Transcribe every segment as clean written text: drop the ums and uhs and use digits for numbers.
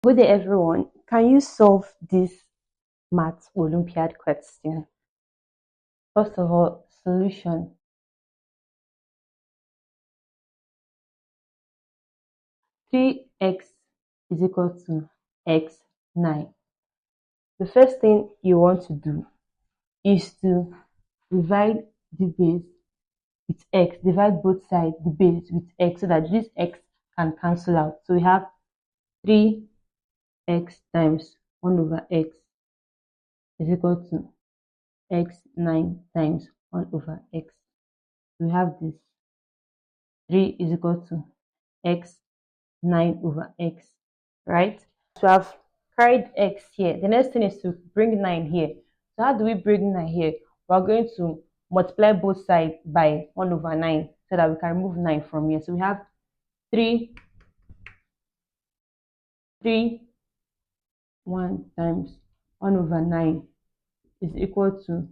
Good day, everyone. Can you solve this math Olympiad question? First of all, solution. 3x is equal to x9. The first thing you want to do is to divide the base with x. Divide both sides, the base with x, so that this x can cancel out. So we have 3x times 1 over x is equal to x9 times 1 over x. We have this 3 is equal to x 9 over x, right? So I've carried x here. The next thing is to bring 9 here. So how do we bring 9 here? We're going to multiply both sides by 1 over 9 so that we can remove 9 from here. So we have 3, 1 times 1 over 9 is equal to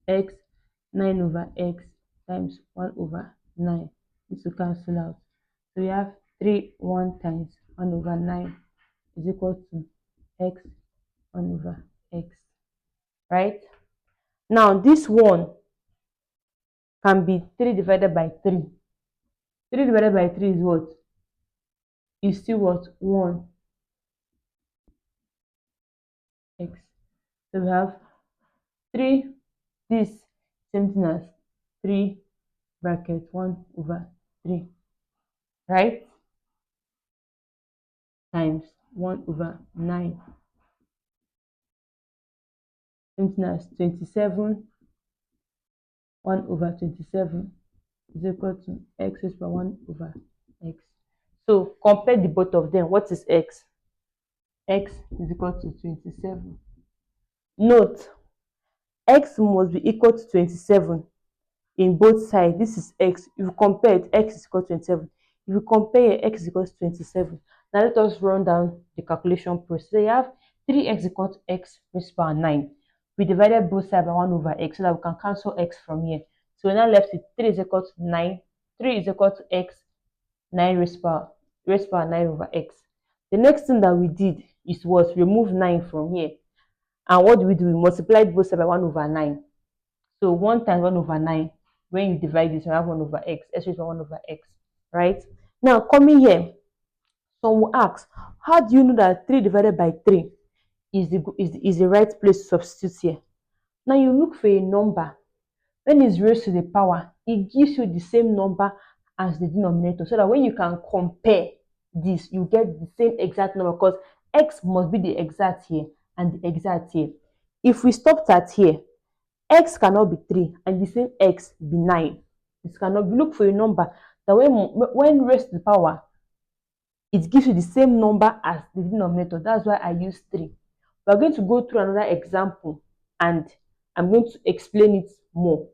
x 9 over x times 1 over 9. This will cancel out. So we have 1 times 1 over 9 is equal to x 1 over x, right? Now this 1 can be 3 divided by 3. 3 divided by 3 is what? Is still what? 1 x. So we have 3, this same thing as 3 bracket 1 over 3, right? Times 1 over 9. Same thing as 27, 1 over 27 is equal to x raised by 1 over x. So compare the both of them. What is x? X is equal to 27. Note, x must be equal to 27 in both sides. This is x. If you compare it, x is equal to 27. If you compare it, x is equal to 27. Now let us run down the calculation process. So you have 3x equal to x raised to power 9. We divided both sides by 1 over x so that we can cancel x from here. So we're now left with 3 is equal to 9. 3 is equal to x 9 raised to power 9 over x. The next thing that we did is what? Remove 9 from here. And what do? We multiplied both sides by 1 over 9. So 1 times 1 over 9, when you divide this, you have 1 over x. X raised by 1 over x, right? Now, coming here, some will ask, how do you know that 3 divided by 3 is the right place to substitute here? Now, you look for a number. When it's raised to the power, it gives you the same number as the denominator, so that when you can compare this, you get the same exact number, because x must be the exact here and the exact here. If we stopped at here, x cannot be 3 and the same x be 9. This cannot be. Look for a number that when raised to the power, it gives you the same number as the denominator. That's why I use 3. We're going to go through another example and I'm going to explain it more.